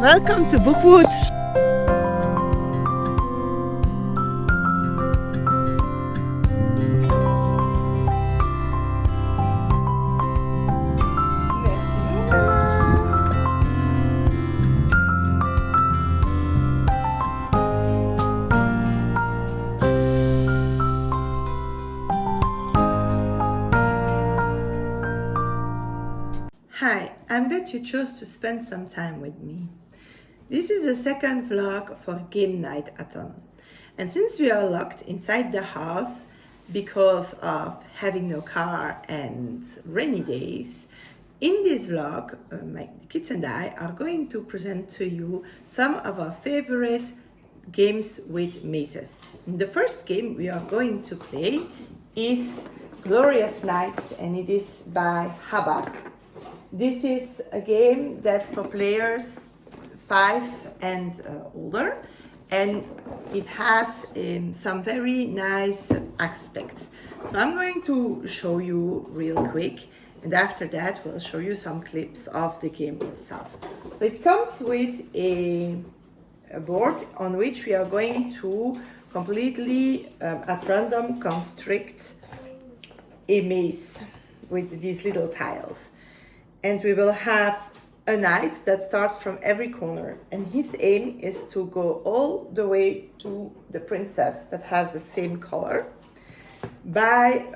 welcome to Bookwood. Hi, I'm glad you chose to spend some time with me. This is the second vlog for Game Night Athon. And since we are locked inside the house because of having no car and rainy days, in this vlog, my kids and I are going to present to you some of our favorite games with mazes. The first game we are going to play is Glorious Nights, and it is by Habba. This is a game that's for players 5 and older, and it has some very nice aspects. So I'm going to show you real quick, and after that we'll show you some clips of the game itself. So it comes with a board on which we are going to completely at random constrict a maze with these little tiles. And we will have a knight that starts from every corner, and his aim is to go all the way to the princess that has the same color by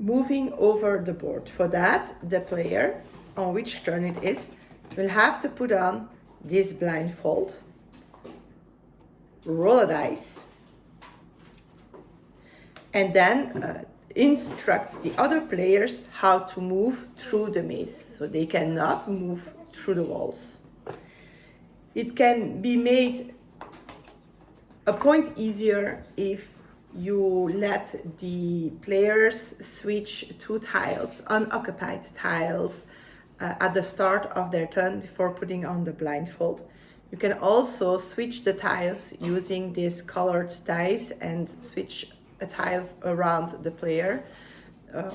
moving over the board. For that, the player, on which turn it is, will have to put on this blindfold, roll a dice, and then instruct the other players how to move through the maze, so they cannot move through the walls. It can be made a point easier if you let the players switch 2 tiles, unoccupied tiles, at the start of their turn before putting on the blindfold. You can also switch the tiles using these colored dice and switch a tile around the player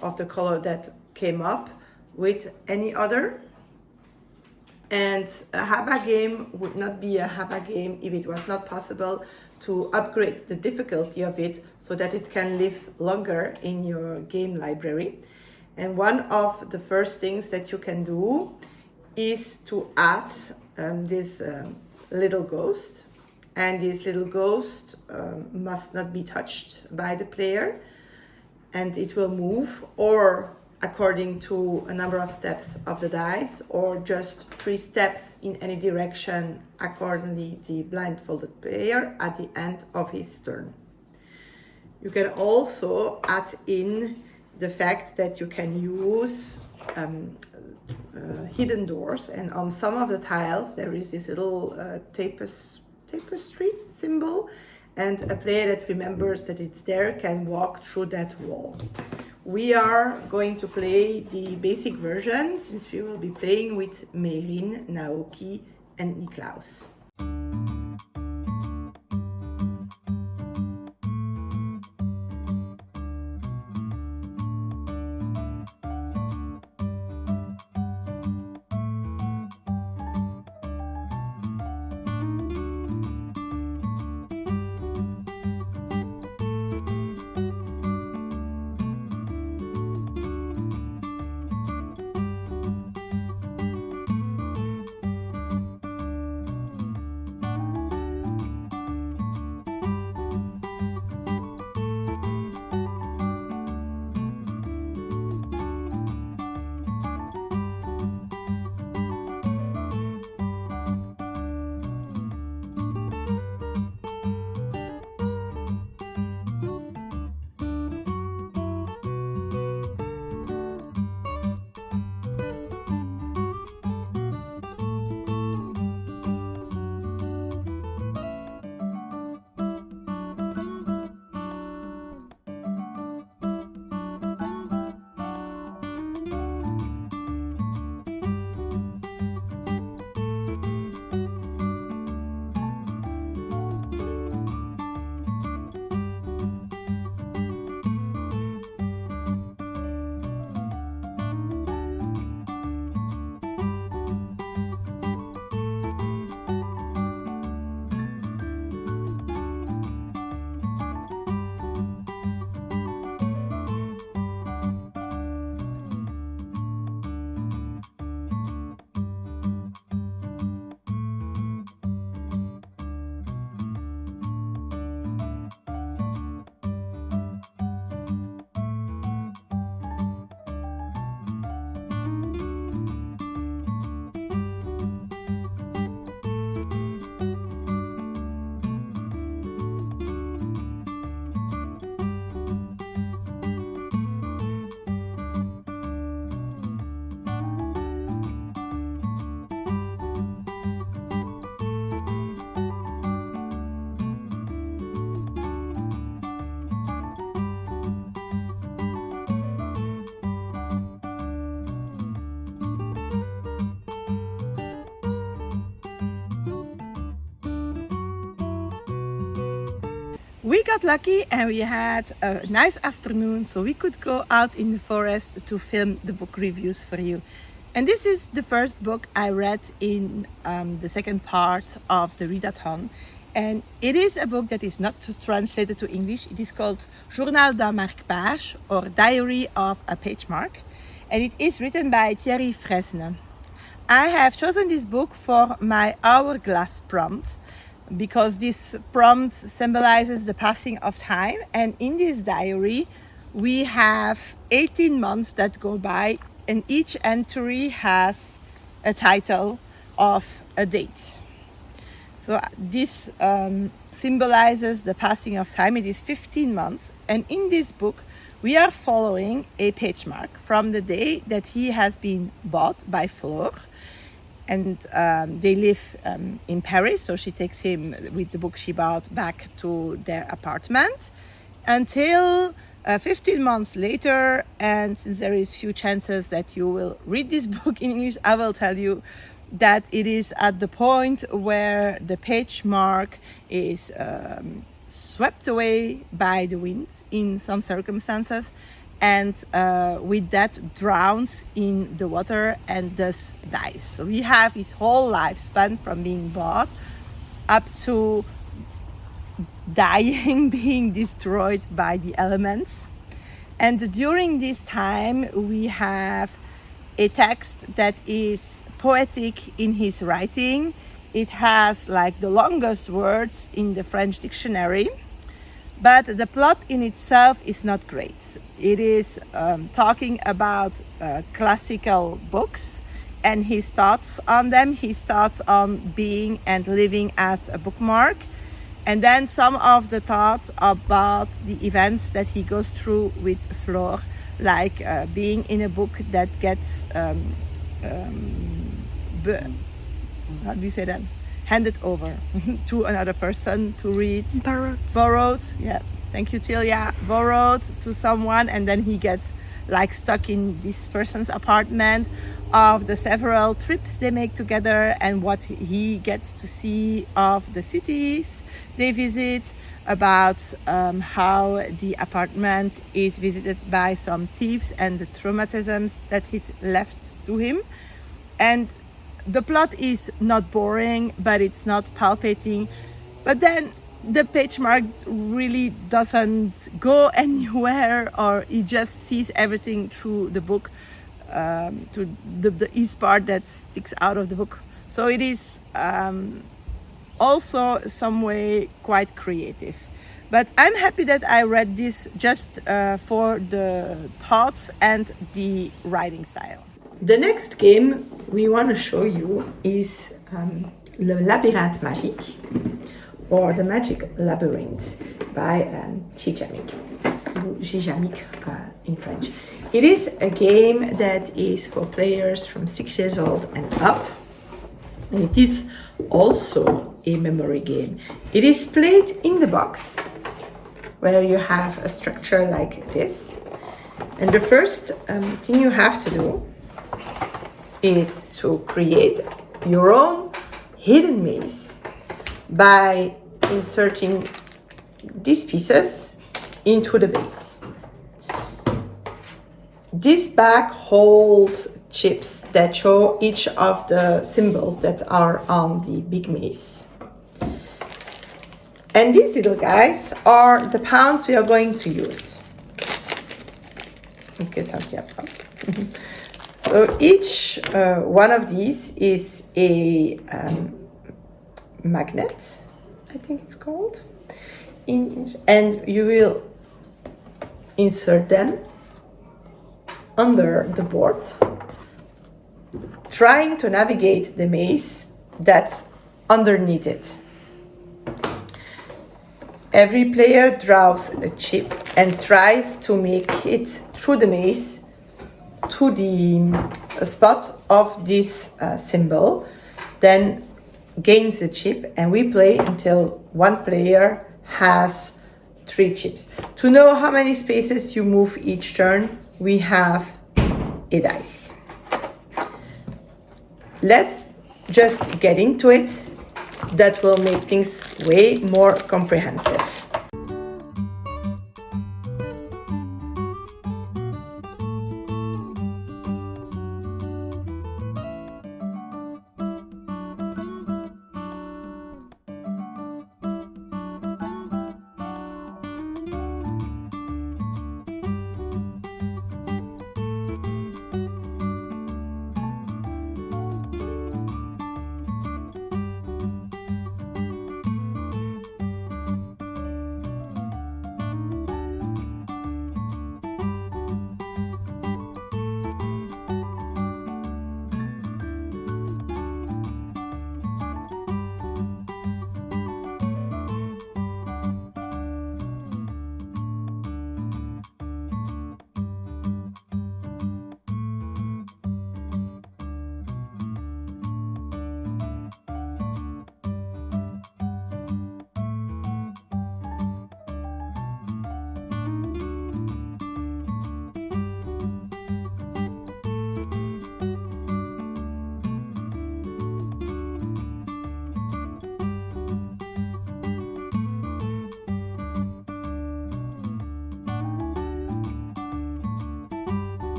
of the color that came up with any other. And a Habba game would not be a Habba game if it was not possible to upgrade the difficulty of it so that it can live longer in your game library. And one of the first things that you can do is to add this little ghost. And this little ghost must not be touched by the player, and it will move or according to a number of steps of the dice, or just 3 steps in any direction accordingly the blindfolded player at the end of his turn. You can also add in the fact that you can use hidden doors, and on some of the tiles there is this little tapestry symbol, and a player that remembers that it's there can walk through that wall. We are going to play the basic version since we will be playing with Merin, Naoki and Niklaus. We got lucky and we had a nice afternoon, so we could go out in the forest to film the book reviews for you. And this is the first book I read in the second part of the readathon. And it is a book that is not translated to English. It is called Journal d'un marque-page, or Diary of a Page Mark. And it is written by Thierry Fresne. I have chosen this book for my hourglass prompt, because this prompt symbolizes the passing of time, and in this diary we have 18 months that go by, and each entry has a title of a date. So this symbolizes the passing of time. It is 15 months, and in this book we are following a page mark from the day that he has been bought by Fleur. And they live in Paris, so she takes him with the book she bought back to their apartment until 15 months later. And since there is few chances that you will read this book in English, I will tell you that it is at the point where the page mark is swept away by the wind in some circumstances, and with that drowns in the water and thus dies. So we have his whole lifespan from being bought up to dying, being destroyed by the elements. And during this time we have a text that is poetic in his writing. It has like the longest words in the French dictionary, but the plot in itself is not great. It is talking about classical books and his thoughts on them, his thoughts on being and living as a bookmark, and then some of the thoughts about the events that he goes through with Fleur, like being in a book that gets how do you say that? Handed over to another person to read. Borrowed, yeah. Thank you, Tilia. Borrowed to someone, and then he gets like stuck in this person's apartment, of the several trips they make together and what he gets to see of the cities they visit, about how the apartment is visited by some thieves and the traumatisms that it left to him. And the plot is not boring, but it's not palpitating. But then the page mark really doesn't go anywhere, or he just sees everything through the book, to the east part that sticks out of the book. So it is also some way quite creative. But I'm happy that I read this just for the thoughts and the writing style. The next game we want to show you is Le Labyrinthe Magique, or The Magic Labyrinth by Tijamik, in French. It is a game that is for players from 6 years old and up, and it is also a memory game. It is played in the box, where you have a structure like this, and the first thing you have to do is to create your own hidden maze by inserting these pieces into the base. This bag holds chips that show each of the symbols that are on the big maze. And these little guys are the pounds we are going to use. Okay, so each one of these is a magnet, I think it's called, and you will insert them under the board, trying to navigate the maze that's underneath it. Every player draws a chip and tries to make it through the maze to the spot of this symbol, then gains the chip, and we play until one player has 3 chips. To know how many spaces you move each turn, we have a dice. Let's just get into it. That will make things way more comprehensive.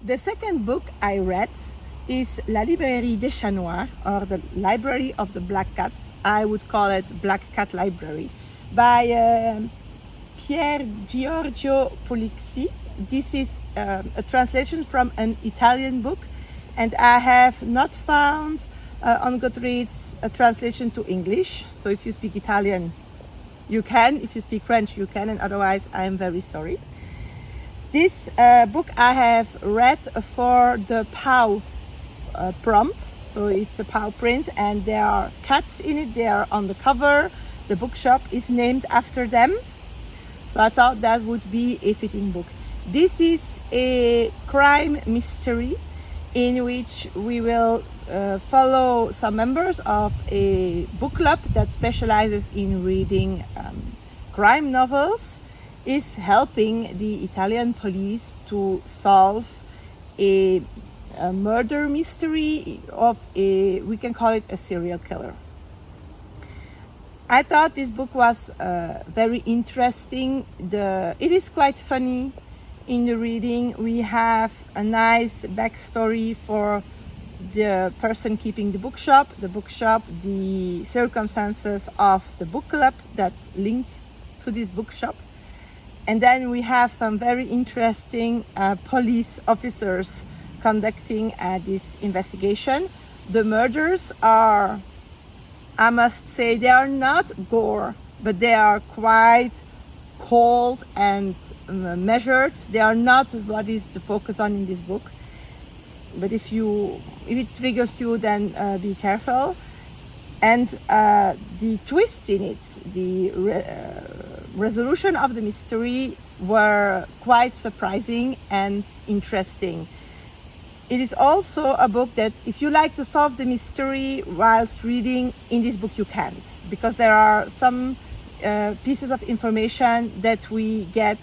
The second book I read is La librairie des chats noirs, or the library of the black cats. I would call it Black Cat Library, by Piergiorgio Pulixi. This is a translation from an Italian book, and I have not found on Goodreads a translation to English. So if you speak Italian, you can. If you speak French, you can, and otherwise I am very sorry. This book I have read for the POW prompt. So it's a POW print, and there are cats in it. They are on the cover. The bookshop is named after them. So I thought that would be a fitting book. This is a crime mystery in which we will follow some members of a book club that specializes in reading crime novels, is helping the Italian police to solve a murder mystery of we can call it a serial killer. I thought this book was very interesting. It is quite funny in the reading. We have a nice backstory for the person keeping the bookshop, the circumstances of the book club that's linked to this bookshop. And then we have some very interesting police officers conducting this investigation. The murders are, I must say, they are not gore, but they are quite cold and measured. They are not what is the focus on in this book. But if it triggers you, then be careful. And the twist in it, the resolution of the mystery were quite surprising and interesting. It is also a book that if you like to solve the mystery whilst reading, in this book you can't, because there are some pieces of information that we get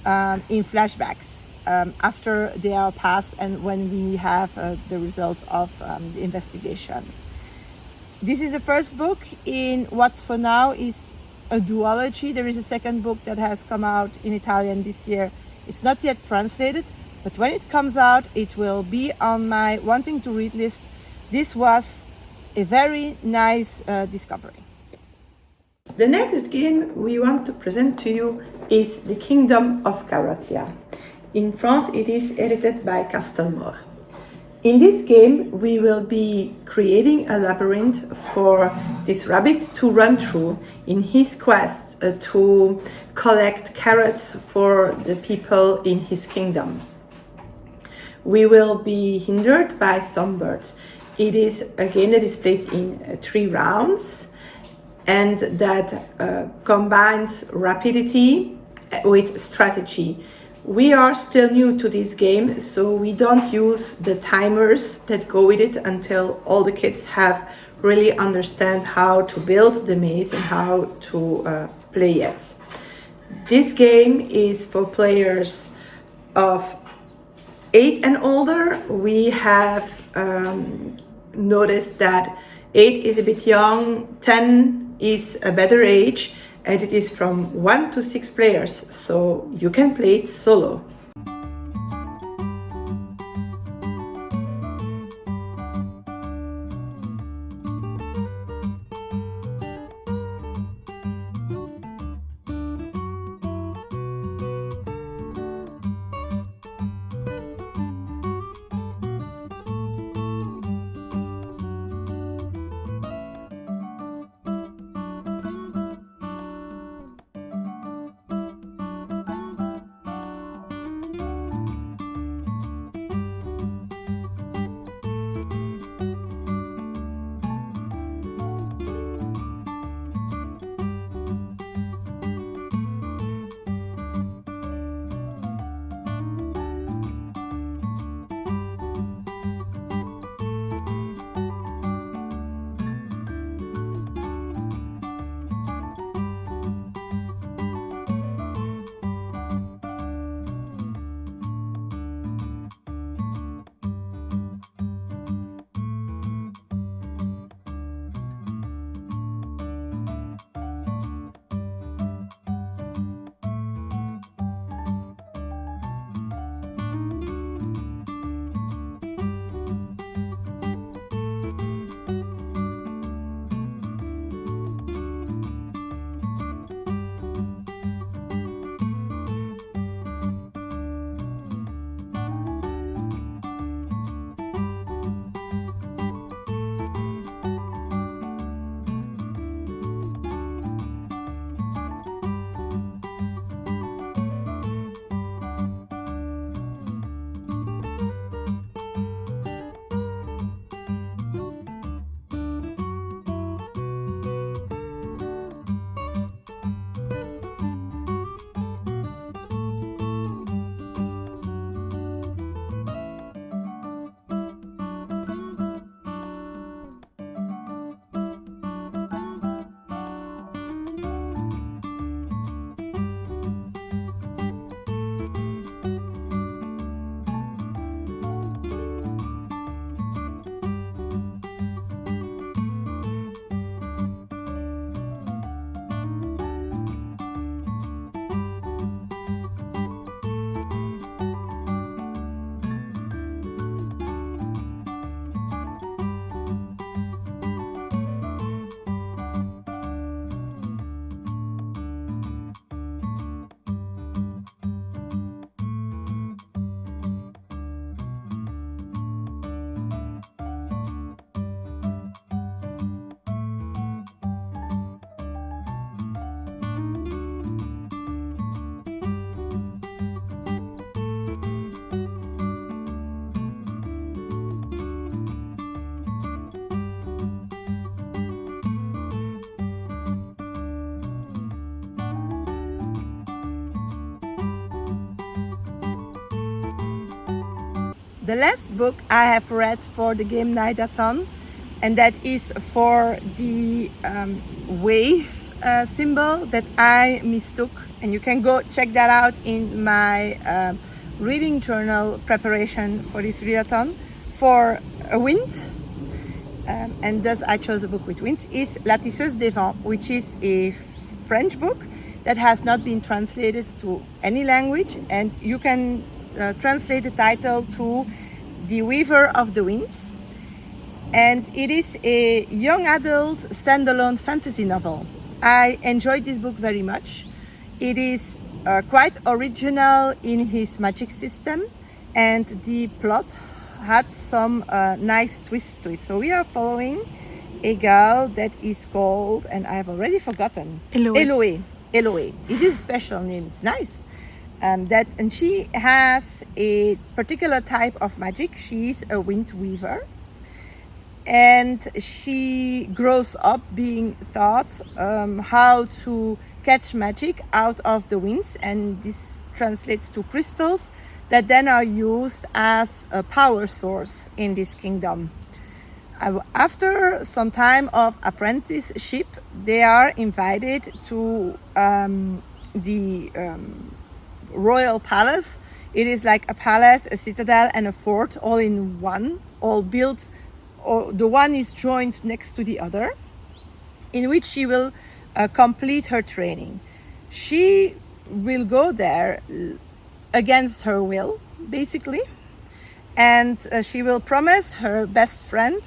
in flashbacks after they are passed and when we have the result of the investigation. This is the first book in what's for now is a duology. There is a second book that has come out in Italian this year. It's not yet translated, but when it comes out, it will be on my wanting to read list. This was a very nice discovery. The next game we want to present to you is The Kingdom of Caratia. In France, it is edited by Castelmore. In this game, we will be creating a labyrinth for this rabbit to run through in his quest to collect carrots for the people in his kingdom. We will be hindered by some birds. It is a game that is played in 3 rounds and that combines rapidity with strategy. We are still new to this game, so we don't use the timers that go with it until all the kids have really understand how to build the maze and how to play it. This game is for players of 8 and older. We have noticed that 8 is a bit young, 10 is a better age, and it is from 1 to 6 players, so you can play it solo. the last book I have read for the game night Athon, and that is for the wave symbol that I mistook, and you can go check that out in my reading journal preparation for this readathon, for a wind. And thus I chose a book with winds, is La Tisseuse des Vents, which is a French book that has not been translated to any language, and you can translate the title to The Weaver of the Winds. And it is a young adult standalone fantasy novel. I enjoyed this book very much. It is quite original in his magic system, and the plot had some nice twists to it. So we are following a girl that is called, and I have already forgotten, Eloé. Eloé. It is a special name. It's nice. And she has a particular type of magic. She's a wind weaver, and she grows up being taught how to catch magic out of the winds, and this translates to crystals that then are used as a power source in this kingdom. After some time of apprenticeship, they are invited to the royal palace. It is like a palace, a citadel, and a fort all in one, all built, or the one is joined next to the other, in which she will complete her training. She will go there against her will, basically, and she will promise her best friend,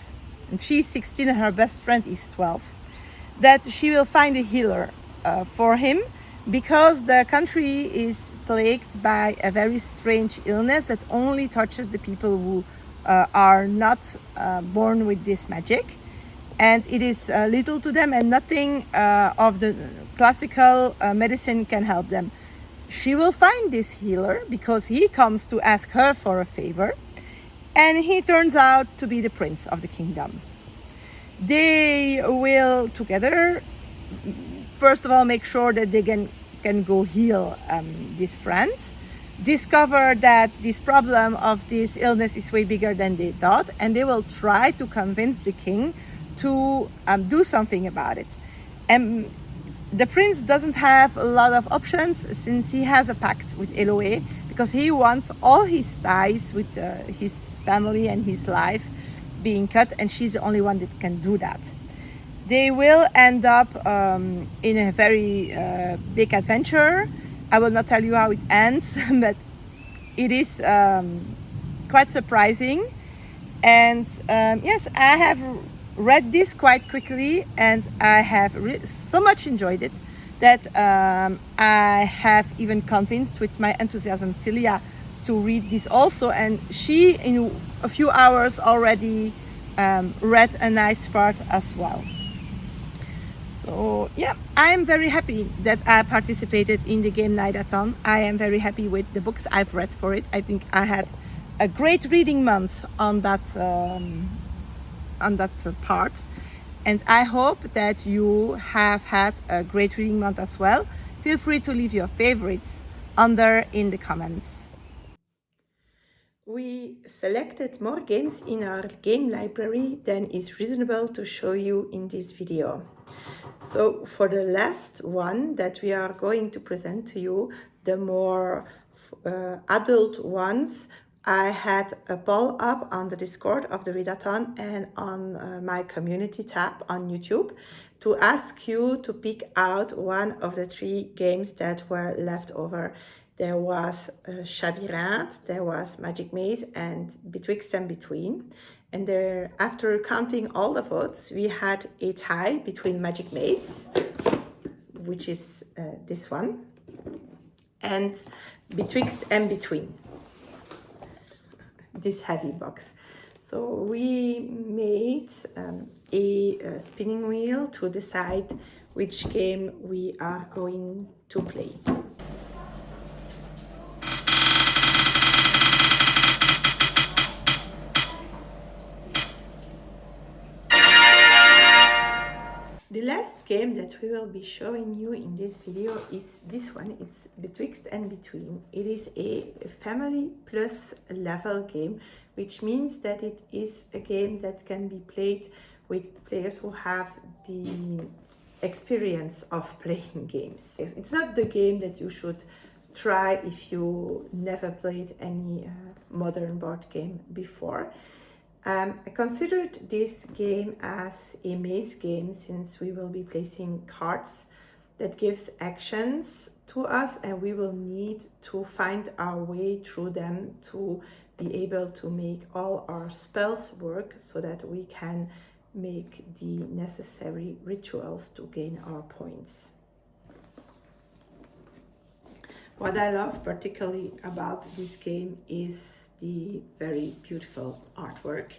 and she's 16 and her best friend is 12, that she will find a healer for him, because the country is plagued by a very strange illness that only touches the people who are not born with this magic, and it is little to them, and nothing of the classical medicine can help them. She will find this healer because he comes to ask her for a favor, and he turns out to be the prince of the kingdom. They will together, first of all, make sure that they can go heal this friend, discover that this problem of this illness is way bigger than they thought, and they will try to convince the king to do something about it. And the prince doesn't have a lot of options, since he has a pact with Eloé, because he wants all his ties with his family and his life being cut, and she's the only one that can do that. They will end up in a very big adventure. I will not tell you how it ends, but it is quite surprising. And yes, I have read this quite quickly, and I have so much enjoyed it that I have even convinced with my enthusiasm Tilia to read this also, and she in a few hours already read a nice part as well. So yeah, I am very happy that I participated in the Game Night Athon. I am very happy with the books I've read for it. I think I had a great reading month on that part, and I hope that you have had a great reading month as well. Feel free to leave your favorites under in the comments. We selected more games in our game library than is reasonable to show you in this video. So for the last one that we are going to present to you, the more adult ones, I had a poll up on the Discord of the Readathon and on my community tab on YouTube to ask you to pick out one of the 3 games that were left over. There was Chabyrinthe, there was Magic Maze, and Betwixt and Between. And there, after counting all the votes, we had a tie between Magic Maze, which is this one, and Betwixt and Between, this heavy box. So we made a spinning wheel to decide which game we are going to play. The last game that we will be showing you in this video is this one. It's Betwixt and Between. It is a family plus level game, which means that it is a game that can be played with players who have the experience of playing games. It's not the game that you should try if you never played any modern board game before. I considered this game as a maze game since we will be placing cards that gives actions to us, and we will need to find our way through them to be able to make all our spells work so that we can make the necessary rituals to gain our points. What I love particularly about this game is the very beautiful artwork.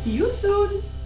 See you soon!